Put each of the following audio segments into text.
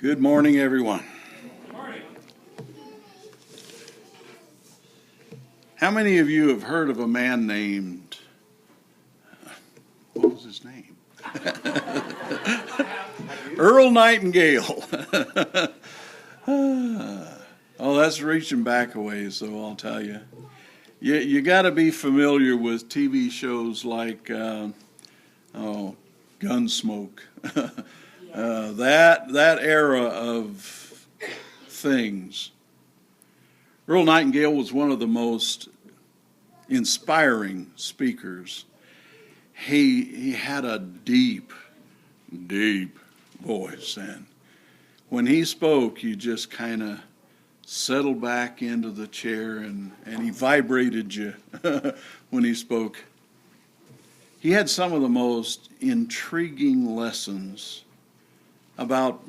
Good morning, everyone. Good morning. How many of you have heard of a man named, what was his name? Earl Nightingale. Oh, that's reaching back a ways, so I'll tell you. You got to be familiar with TV shows like, Gunsmoke. That era of things. Earl Nightingale was one of the most inspiring speakers. He had a deep voice, and when he spoke, you just kind of settled back into the chair, and he vibrated you when he spoke. He had some of the most intriguing lessons about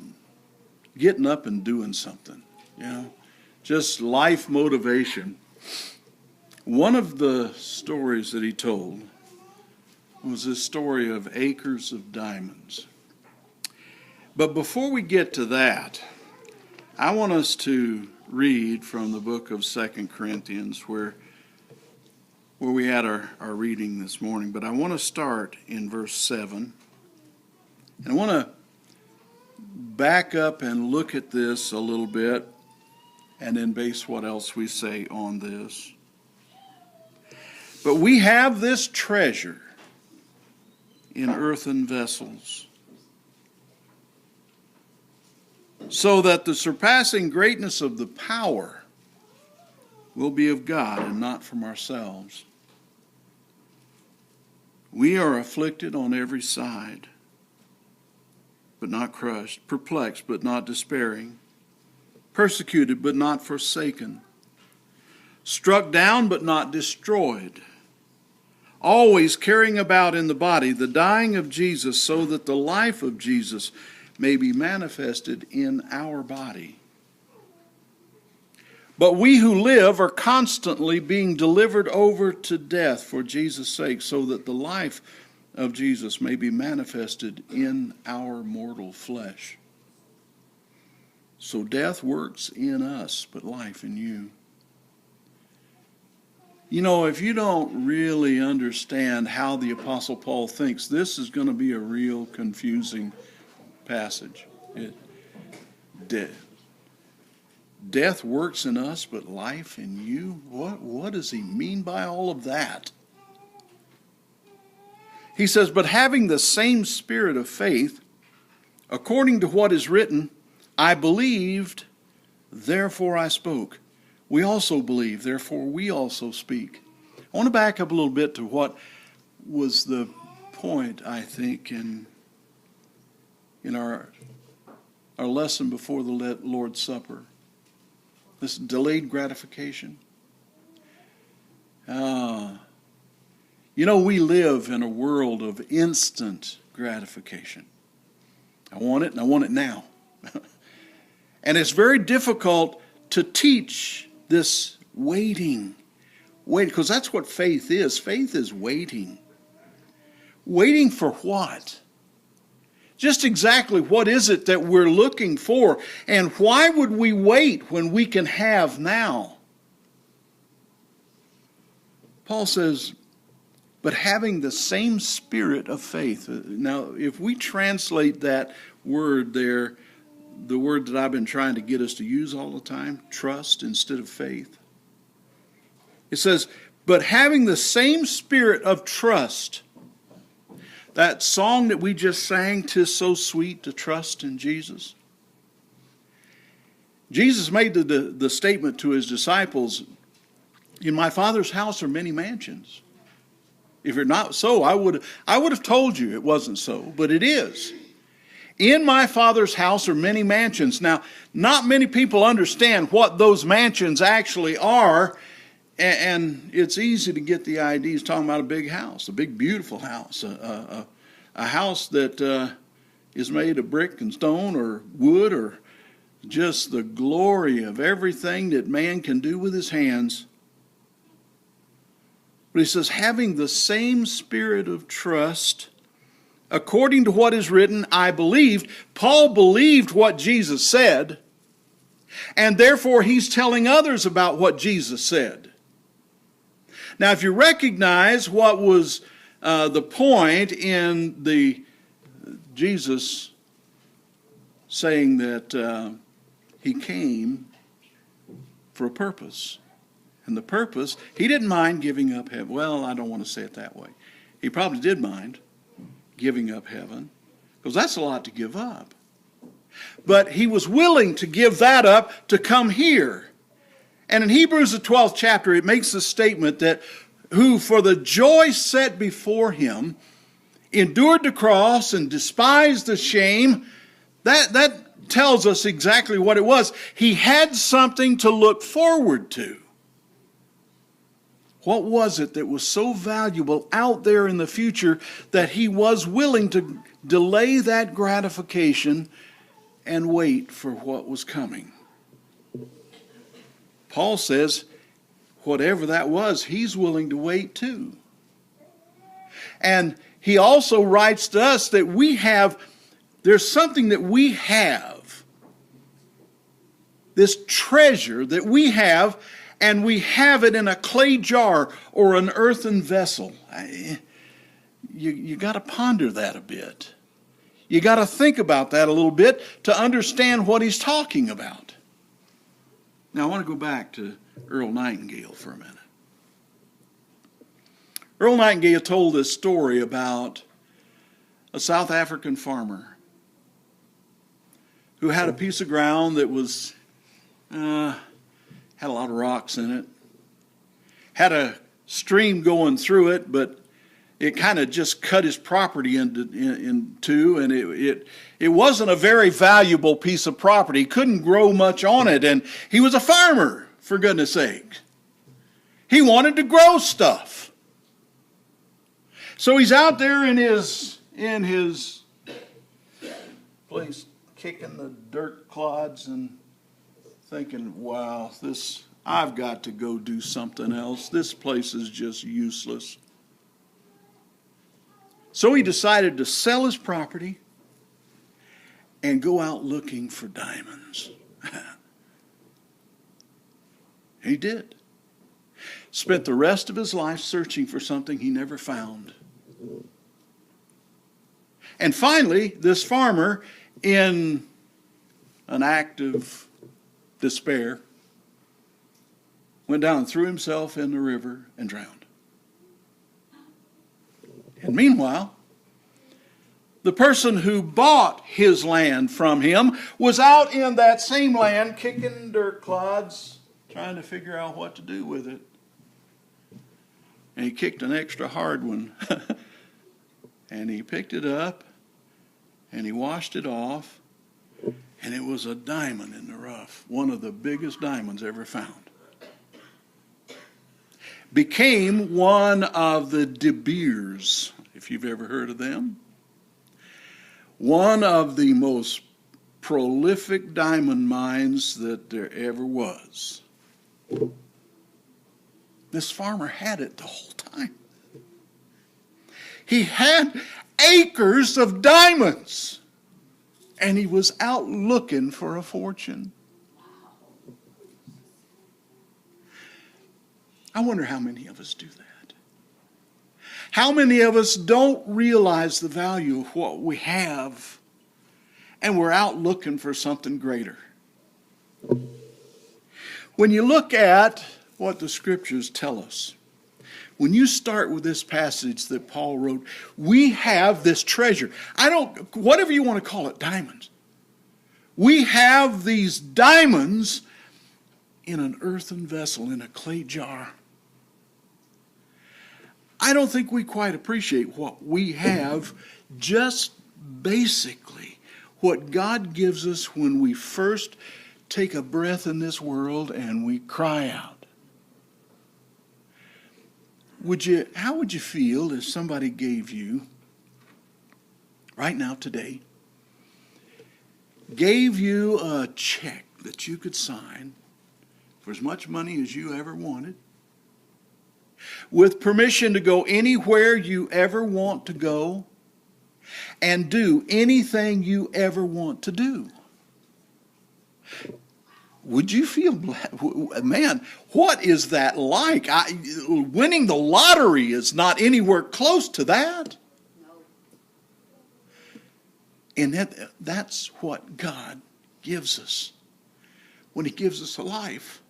getting up and doing something, just life motivation. One of the stories that he told was this story of acres of diamonds. But before we get to that, I want us to read from the book of 2 Corinthians where we had our reading this morning. But I want to start in verse 7. And I want to back up and look at this a little bit and then base what else we say on this. But we have this treasure in earthen vessels, so that the surpassing greatness of the power will be of God and not from ourselves. We are afflicted on every side, but not crushed, perplexed, but not despairing, persecuted, but not forsaken, struck down, but not destroyed, always carrying about in the body the dying of Jesus, so that the life of Jesus may be manifested in our body. But we who live are constantly being delivered over to death for Jesus' sake, so that the life of Jesus may be manifested in our mortal flesh. So death works in us, but life in you. If you don't really understand how the Apostle Paul thinks, this is going to be a real confusing passage. Death works in us, but life in you? What does he mean by all of that? He says, but having the same spirit of faith, according to what is written, I believed, therefore I spoke. We also believe, therefore we also speak. I want to back up a little bit to what was the point, I think, in our lesson before the Lord's Supper. This delayed gratification. We live in a world of instant gratification. I want it, and I want it now. And it's very difficult to teach this waiting, because that's what faith is. Faith is waiting. Waiting for what? Just exactly what is it that we're looking for? And why would we wait when we can have now? Paul says, but having the same spirit of faith. Now, if we translate that word there, the word that I've been trying to get us to use all the time, trust instead of faith. It says, but having the same spirit of trust. That song that we just sang, "'Tis so sweet to trust in Jesus." Jesus made the statement to his disciples, in my Father's house are many mansions. If you're not so, I would have told you it wasn't so, but it is. In my Father's house are many mansions. Now, not many people understand what those mansions actually are, and it's easy to get the idea he's talking about a big house, a big, beautiful house, a house that is made of brick and stone or wood or just the glory of everything that man can do with his hands. But he says, having the same spirit of trust, according to what is written, I believed. Paul believed what Jesus said, and therefore he's telling others about what Jesus said. Now, if you recognize what was the point in the Jesus saying that he came for a purpose. And the purpose, he didn't mind giving up heaven. Well, I don't want to say it that way. He probably did mind giving up heaven, because that's a lot to give up. But he was willing to give that up to come here. And in Hebrews the 12th chapter, it makes the statement that who for the joy set before him endured the cross and despised the shame. That tells us exactly what it was. He had something to look forward to. What was it that was so valuable out there in the future that he was willing to delay that gratification and wait for what was coming? Paul says, whatever that was, he's willing to wait too. And he also writes to us that there's something that we have, this treasure that we have, and we have it in a clay jar or an earthen vessel. You got to ponder that a bit. You got to think about that a little bit to understand what he's talking about. Now I want to go back to Earl Nightingale for a minute. Earl Nightingale told this story about a South African farmer who had a piece of ground that was had a lot of rocks in it, had a stream going through it, but it kind of just cut his property in two, and it wasn't a very valuable piece of property. He couldn't grow much on it, and he was a farmer, for goodness sake. He wanted to grow stuff. So he's out there in his place kicking the dirt clods and thinking, wow, I've got to go do something else. This place is just useless. So he decided to sell his property and go out looking for diamonds. He did. Spent the rest of his life searching for something he never found. And finally, this farmer, in an act of despair, went down and threw himself in the river and drowned. And meanwhile, the person who bought his land from him was out in that same land kicking dirt clods, trying to figure out what to do with it. And he kicked an extra hard one. And he picked it up and he washed it off, and it was a diamond in the rough, one of the biggest diamonds ever found. Became one of the De Beers, if you've ever heard of them. One of the most prolific diamond mines that there ever was. This farmer had it the whole time. He had acres of diamonds, and he was out looking for a fortune. I wonder how many of us do that. How many of us don't realize the value of what we have, and we're out looking for something greater? When you look at what the scriptures tell us, when you start with this passage that Paul wrote, we have this treasure. Whatever you want to call it, diamonds. We have these diamonds in an earthen vessel, in a clay jar. I don't think we quite appreciate what we have, just basically what God gives us when we first take a breath in this world and we cry out. How would you feel if somebody gave you, right now, today, gave you a check that you could sign for as much money as you ever wanted, with permission to go anywhere you ever want to go, and do anything you ever want to do. Would you feel, man, what is that like? Winning the lottery is not anywhere close to that. And that's what God gives us when He gives us a life.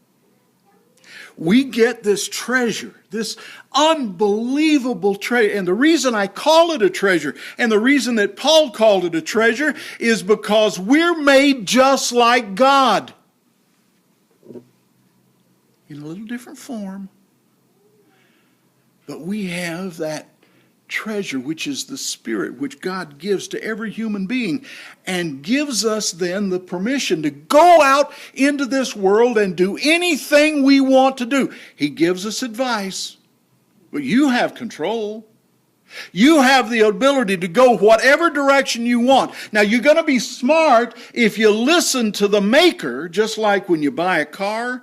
We get this treasure, this unbelievable treasure. And the reason I call it a treasure, and the reason that Paul called it a treasure, is because we're made just like God. In a little different form. But we have that treasure, which is the Spirit, which God gives to every human being, and gives us then the permission to go out into this world and do anything we want to do. He gives us advice, but you have control. You have the ability to go whatever direction you want. Now, you're going to be smart if you listen to the maker, just like when you buy a car.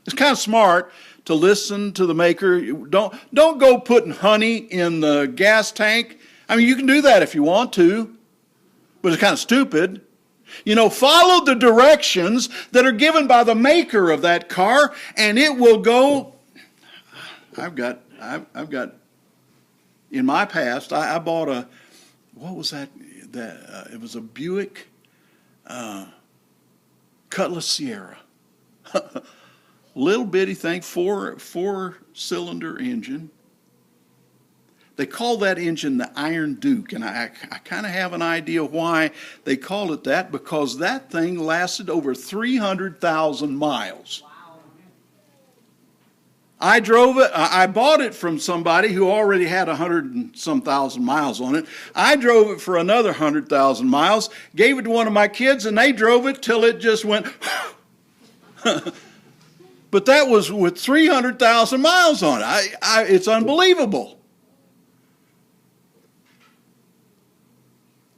It's kind of smart to listen to the maker. Don't go putting honey in the gas tank. I mean, you can do that if you want to, but it's kind of stupid. Follow the directions that are given by the maker of that car, and it will go. I've got. In my past, I bought a. What was that? It was a Buick Cutlass Sierra. Little bitty thing, four-cylinder engine. They call that engine the Iron Duke, and I kind of have an idea why they call it that, because that thing lasted over 300,000 miles. Wow. I drove it. I bought it from somebody who already had 100 and some thousand miles on it. I drove it for another 100,000 miles, gave it to one of my kids, and they drove it till it just went... But that was with 300,000 miles on it. It's unbelievable.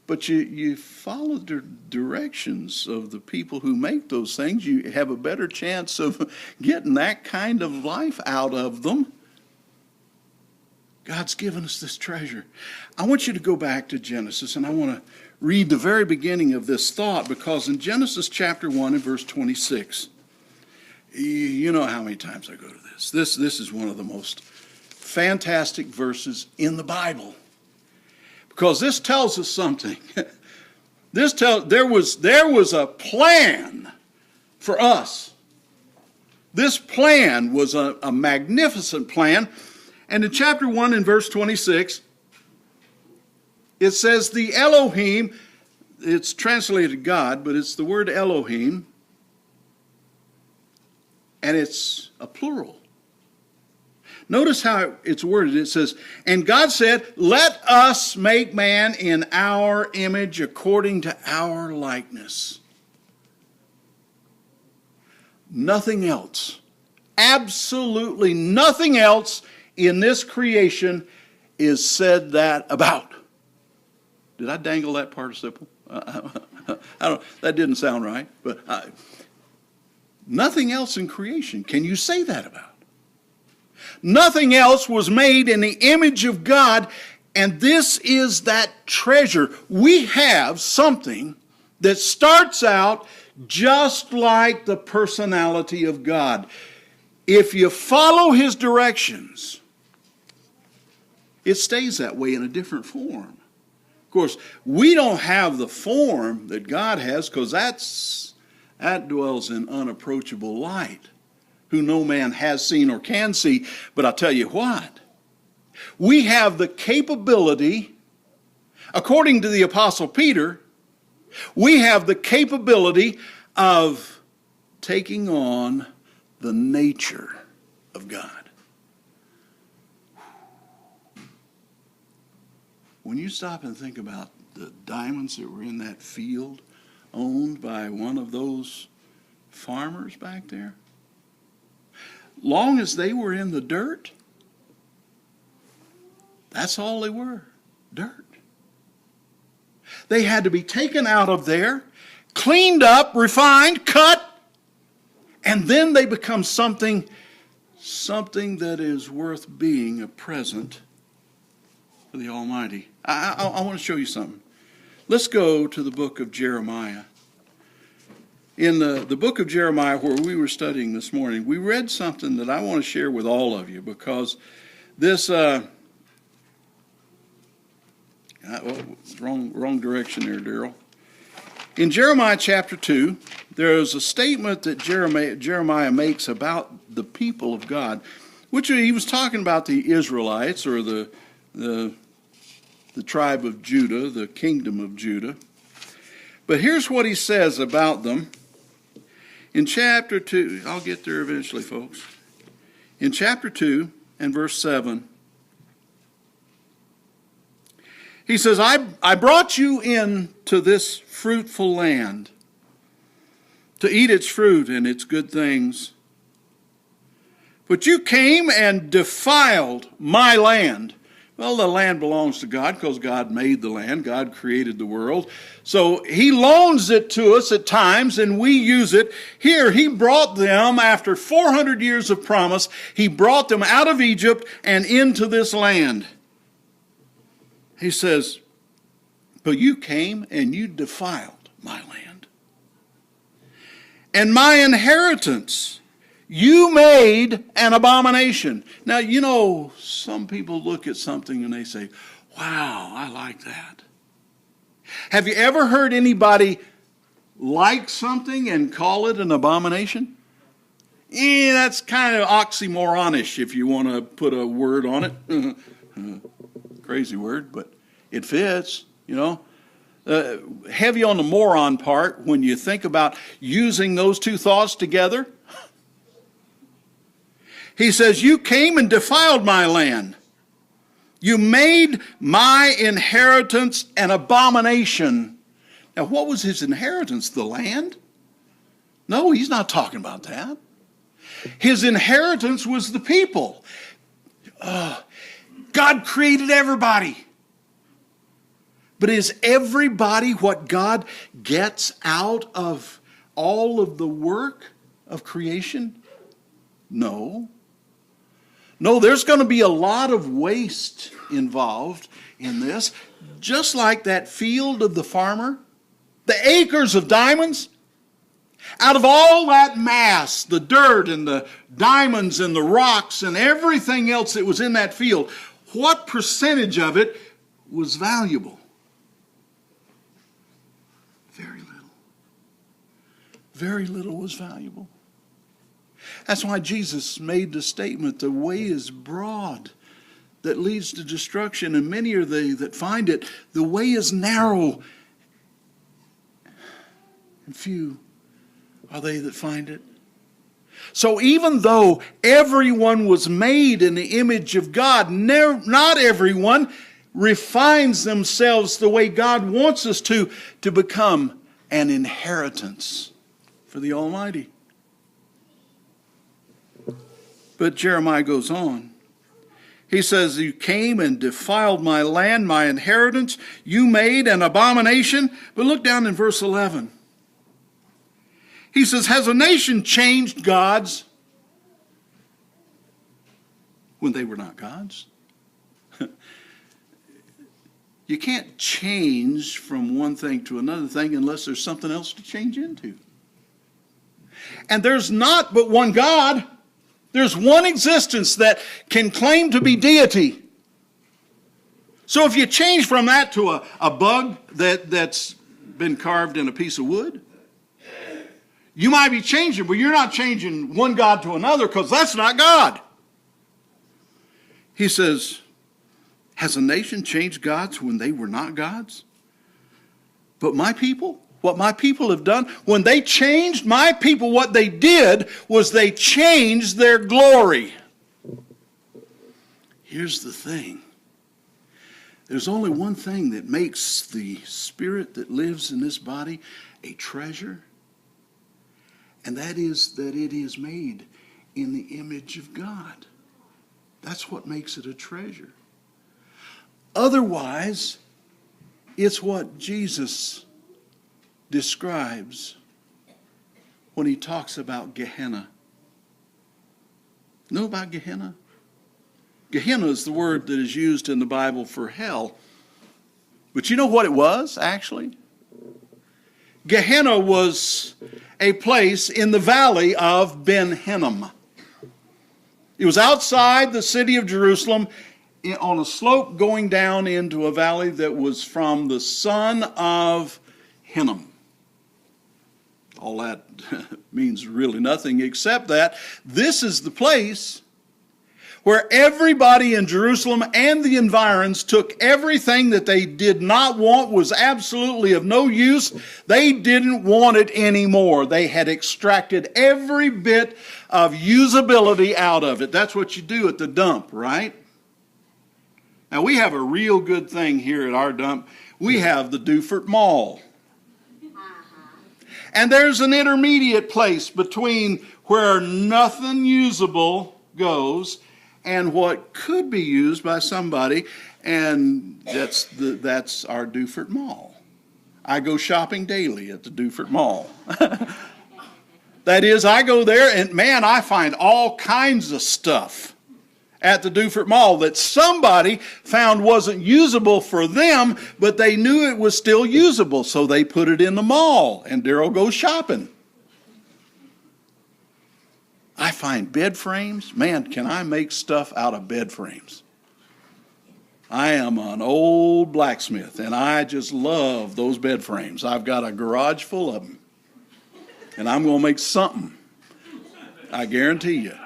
But you follow the directions of the people who make those things. You have a better chance of getting that kind of life out of them. God's given us this treasure. I want you to go back to Genesis, and I want to read the very beginning of this thought, because in Genesis chapter 1 and verse 26, you know how many times I go to this. This is one of the most fantastic verses in the Bible, because this tells us something. There was a plan for us. This plan was a magnificent plan. And in chapter 1 and verse 26, it says the Elohim, it's translated God, but it's the word Elohim, and it's a plural. Notice how it's worded. It says, and God said, let us make man in our image according to our likeness. Nothing else, absolutely nothing else in this creation is said that about. Did I dangle that participle? That didn't sound right, but nothing else in creation can you say that about. Nothing else was made in the image of God, and this is that treasure. We have something that starts out just like the personality of God. If you follow His directions, it stays that way in a different form. Of course, we don't have the form that God has, because that dwells in unapproachable light, who no man has seen or can see. But I'll tell you what, we have the capability, according to the Apostle Peter, we have the capability of taking on the nature of God. When you stop and think about the diamonds that were in that field owned by one of those farmers back there, long as they were in the dirt, that's all they were, dirt. They had to be taken out of there, cleaned up, refined, cut, and then they become something that is worth being a present for the Almighty. I want to show you something. Let's go to the book of Jeremiah. In the book of Jeremiah, where we were studying this morning, we read something that I want to share with all of you, because this wrong direction there, Darryl. In Jeremiah chapter 2, there is a statement that Jeremiah makes about the people of God, which he was talking about the Israelites, or the tribe of Judah, the kingdom of Judah. But here's what he says about them. In chapter 2, I'll get there eventually, folks. In chapter 2 and verse 7, he says, I brought you into this fruitful land to eat its fruit and its good things. But you came and defiled my land. Well, the land belongs to God because God made the land. God created the world. So he loans it to us at times and we use it. Here, he brought them after 400 years of promise. He brought them out of Egypt and into this land. He says, but you came and you defiled my land. And my inheritance you made an abomination. Now, you know, some people look at something and they say, wow, I like that. Have you ever heard anybody like something and call it an abomination? That's kind of oxymoronish, if you want to put a word on it. Crazy word, but it fits, you know. Heavy on the moron part when you think about using those two thoughts together. He says, you came and defiled my land. You made my inheritance an abomination. Now, what was his inheritance? The land? No, he's not talking about that. His inheritance was the people. God created everybody. But is everybody what God gets out of all of the work of creation? No. No, there's going to be a lot of waste involved in this. Just like that field of the farmer, the acres of diamonds. Out of all that mass, the dirt and the diamonds and the rocks and everything else that was in that field, what percentage of it was valuable? Very little. Very little was valuable. That's why Jesus made the statement, the way is broad that leads to destruction, and many are they that find it. The way is narrow, and few are they that find it. So even though everyone was made in the image of God, not everyone refines themselves the way God wants us to become an inheritance for the Almighty. But Jeremiah goes on. He says, you came and defiled my land, my inheritance. You made an abomination. But look down in verse 11. He says, has a nation changed gods when they were not gods? You can't change from one thing to another thing unless there's something else to change into. And there's not but one God. There's one existence that can claim to be deity. So if you change from that to a bug that's been carved in a piece of wood, you might be changing, but you're not changing one God to another, because that's not God. He says, has a nation changed gods when they were not gods? But my people, what my people have done, when they changed my people, what they did was they changed their glory. Here's the thing. There's only one thing that makes the spirit that lives in this body a treasure, and that is that it is made in the image of God. That's what makes it a treasure. Otherwise, it's what Jesus describes when he talks about Gehenna. Know about Gehenna? Gehenna is the word that is used in the Bible for hell. But you know what it was, actually? Gehenna was a place in the valley of Ben Hinnom. It was outside the city of Jerusalem on a slope going down into a valley that was from the son of Hinnom. All that means really nothing except that this is the place where everybody in Jerusalem and the environs took everything that they did not want, was absolutely of no use. They didn't want it anymore. They had extracted every bit of usability out of it. That's what you do at the dump, right? Now, we have a real good thing here at our dump. We have the Dufert Mall. And there's an intermediate place between where nothing usable goes and what could be used by somebody, and that's our Dufert Mall. I go shopping daily at the Dufert Mall. That is, I go there and, man, I find all kinds of stuff at the Dufert Mall that somebody found wasn't usable for them, but they knew it was still usable, so they put it in the mall, and Darryl goes shopping. I find bed frames. Man, can I make stuff out of bed frames? I am an old blacksmith, and I just love those bed frames. I've got a garage full of them, and I'm going to make something. I guarantee you.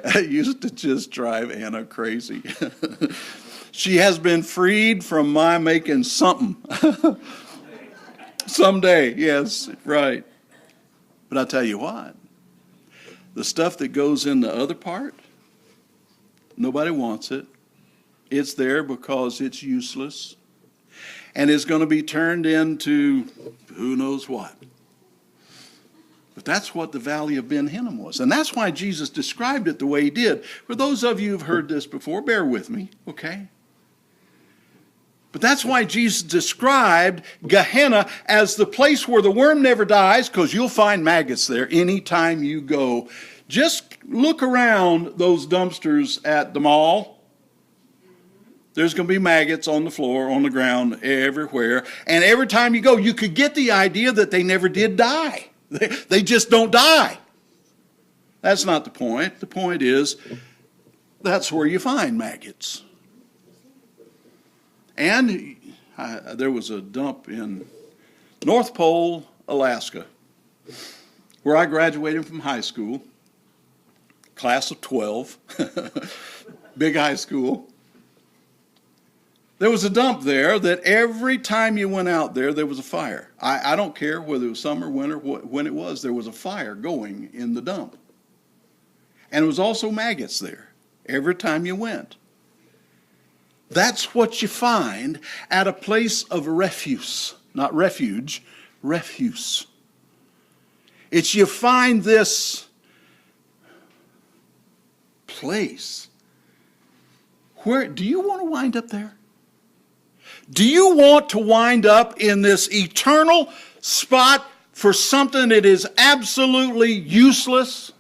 It used to just drive Anna crazy. She has been freed from my making something. Someday, yes, right. But I'll tell you what, the stuff that goes in the other part, nobody wants it. It's there because it's useless. And it's going to be turned into who knows what. But that's what the valley of Ben Hinnom was. And that's why Jesus described it the way he did. For those of you who've heard this before, bear with me, okay? But that's why Jesus described Gehenna as the place where the worm never dies, because you'll find maggots there anytime you go. Just look around those dumpsters at the mall. There's going to be maggots on the floor, on the ground, everywhere. And every time you go, you could get the idea that they never did die. They just don't die. That's not the point. The point is, that's where you find maggots. And there was a dump in North Pole, Alaska, where I graduated from high school, class of 12, big high school. There was a dump there that every time you went out there, there was a fire. I don't care whether it was summer, winter, when it was, there was a fire going in the dump. And there was also maggots there every time you went. That's what you find at a place of refuse. Not refuge, refuse. It's you find this place. Where do you want to wind up there? Do you want to wind up in this eternal spot for something that is absolutely useless?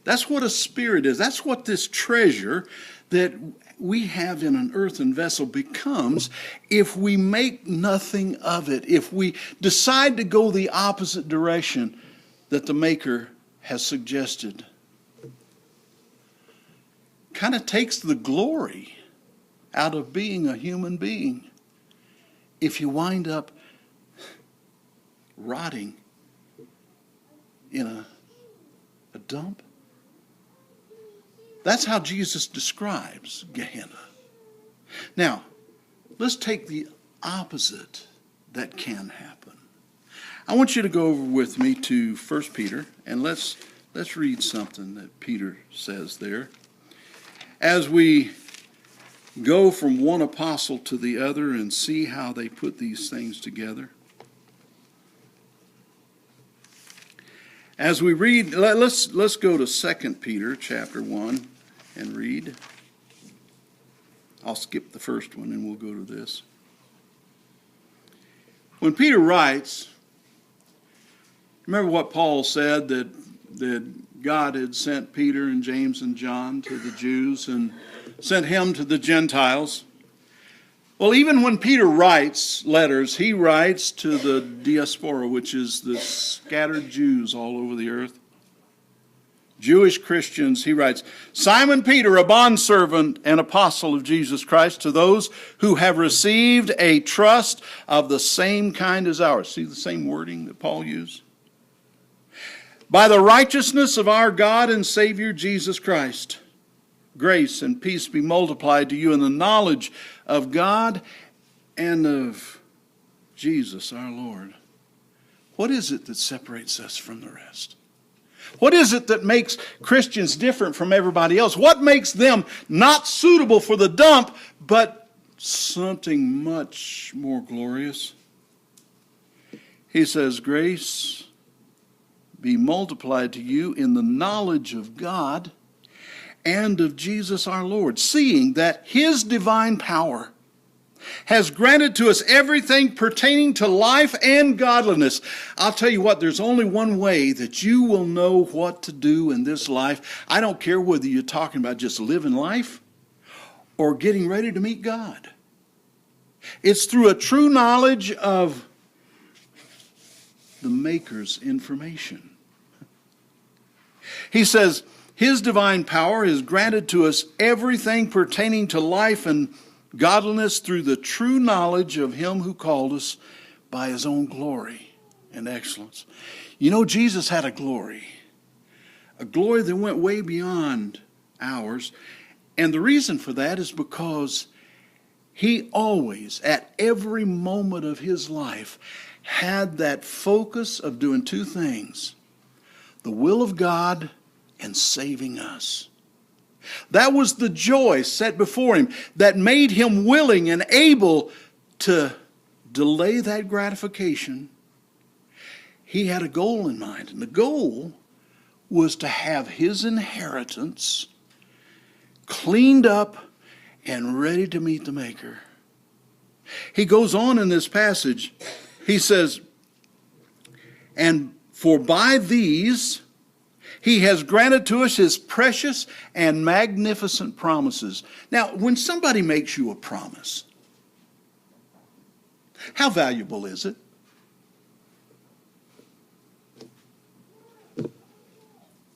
That's what a spirit is. That's what this treasure that we have in an earthen vessel becomes if we make nothing of it, if we decide to go the opposite direction that the Maker has suggested. Kind of takes the glory out of being a human being if you wind up rotting in a dump. That's how Jesus describes Gehenna. Now, let's take the opposite that can happen. I want you to go over with me to 1 Peter, and let's read something that Peter says there. As we go from one apostle to the other and see how they put these things together. As we read, let's go to 2 Peter chapter 1 and read. I'll skip the first one and we'll go to this. When Peter writes, remember what Paul said, that God had sent Peter and James and John to the Jews and sent him to the Gentiles. Well, even when Peter writes letters, he writes to the diaspora, which is the scattered Jews all over the earth. Jewish Christians, he writes, Simon Peter, a bondservant and apostle of Jesus Christ, to those who have received a trust of the same kind as ours. See the same wording that Paul used? By the righteousness of our God and Savior Jesus Christ, grace and peace be multiplied to you in the knowledge of God and of Jesus our Lord. What is it that separates us from the rest? What is it that makes Christians different from everybody else? What makes them not suitable for the dump, but something much more glorious? He says, grace be multiplied to you in the knowledge of God and of Jesus our Lord, seeing that his divine power has granted to us everything pertaining to life and godliness. I'll tell you what, there's only one way that you will know what to do in this life. I don't care whether you're talking about just living life or getting ready to meet God. It's through a true knowledge of the Maker's information. He says, his divine power has granted to us everything pertaining to life and godliness through the true knowledge of him who called us by his own glory and excellence. You know, Jesus had a glory that went way beyond ours. And the reason for that is because he always, at every moment of his life, had that focus of doing two things: the will of God and saving us. That was the joy set before him that made him willing and able to delay that gratification. He had a goal in mind, and the goal was to have his inheritance cleaned up and ready to meet the Maker. He goes on in this passage. He says, and for by these he has granted to us his precious and magnificent promises. Now, when somebody makes you a promise, how valuable is it?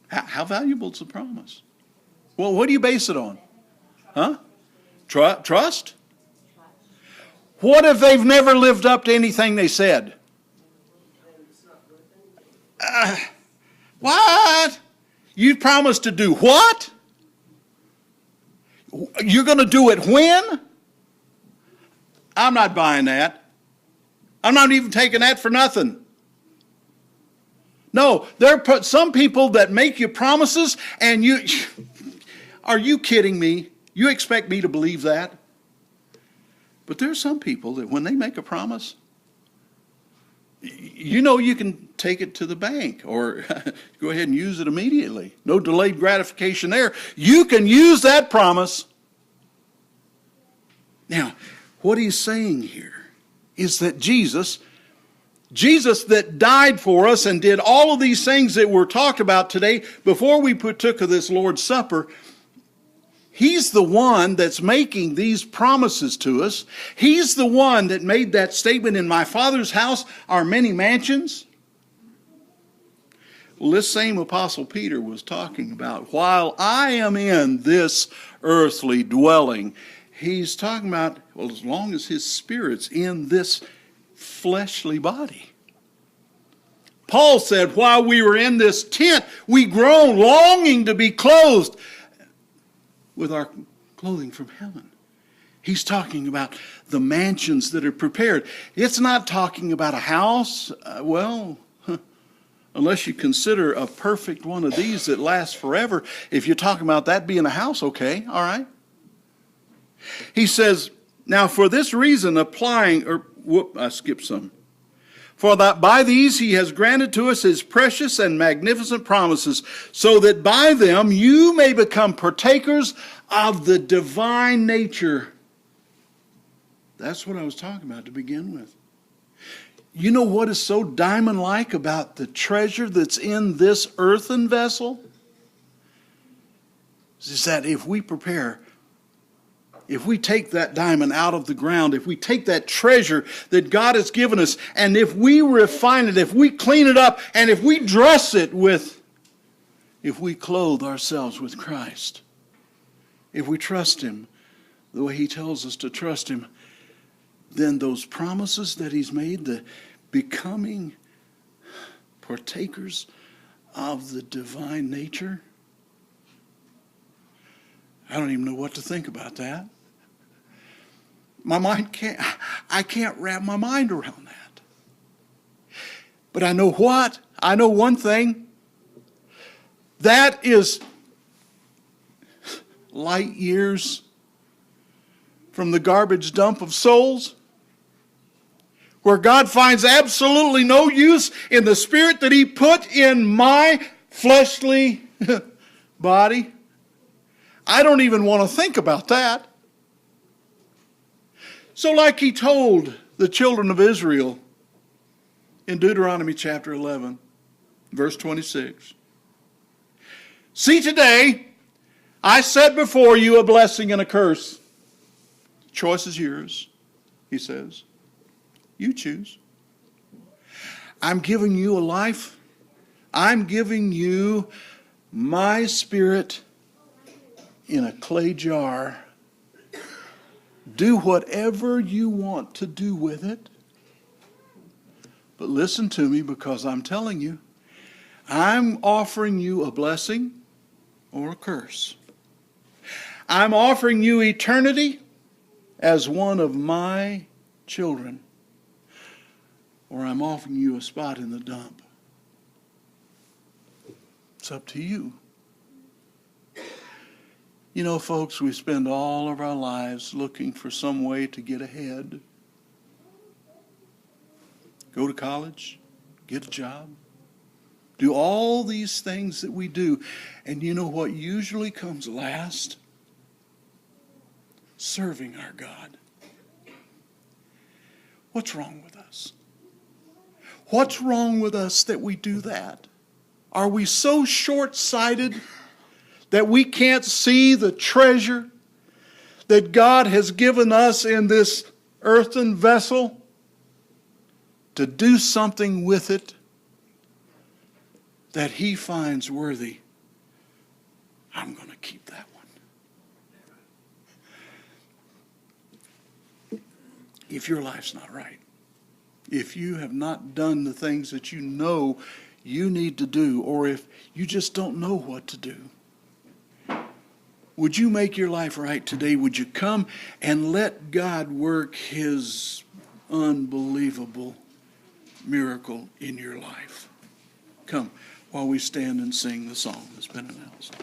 How valuable is the promise? Well, what do you base it on? Huh? Trust? What if they've never lived up to anything they said? What? You promised to do what? You're going to do it when? I'm not buying that. I'm not even taking that for nothing. No, there are some people that make you promises and you... Are you kidding me? You expect me to believe that? But there are some people that when they make a promise, you know you can take it to the bank or go ahead and use it immediately. No delayed gratification there. You can use that promise. Now, what he's saying here is that Jesus that died for us and did all of these things that were talked about today before we partook of this Lord's Supper, he's the one that's making these promises to us. He's the one that made that statement, in my Father's house are many mansions. Well, this same Apostle Peter was talking about, while I am in this earthly dwelling, he's talking about, well, as long as his Spirit's in this fleshly body. Paul said, while we were in this tent, we groaned, longing to be clothed with our clothing from heaven. He's talking about the mansions that are prepared. It's not talking about a house. Unless you consider a perfect one of these that lasts forever. If you're talking about that being a house, okay, all right. He says, now for this reason I skipped some. For that by these he has granted to us his precious and magnificent promises, so that by them you may become partakers of the divine nature. That's what I was talking about to begin with. You know what is so diamond-like about the treasure that's in this earthen vessel? is that if we prepare, if we take that diamond out of the ground, if we take that treasure that God has given us, and if we refine it, if we clean it up, and if we dress it with, if we clothe ourselves with Christ, if we trust Him the way He tells us to trust Him, then those promises that He's made, the becoming partakers of the divine nature, I don't even know what to think about that. I can't wrap my mind around that. But I know what? I know one thing. That is light years from the garbage dump of souls, where God finds absolutely no use in the Spirit that He put in my fleshly body. I don't even want to think about that. So like He told the children of Israel in Deuteronomy chapter 11, verse 26. See, today I set before you a blessing and a curse. The choice is yours, He says. You choose. I'm giving you a life. I'm giving you my Spirit in a clay jar. Do whatever you want to do with it. But listen to me, because I'm telling you, I'm offering you a blessing or a curse. I'm offering you eternity as one of my children, or I'm offering you a spot in the dump. It's up to you. You know, folks, we spend all of our lives looking for some way to get ahead. Go to college, get a job, do all these things that we do. And you know what usually comes last? Serving our God. What's wrong with us? What's wrong with us that we do that? Are we so short-sighted that we can't see the treasure that God has given us in this earthen vessel to do something with it that He finds worthy? I'm going to keep that one. If your life's not right, if you have not done the things that you know you need to do, or if you just don't know what to do, would you make your life right today? Would you come and let God work His unbelievable miracle in your life? Come while we stand and sing the song that's been announced.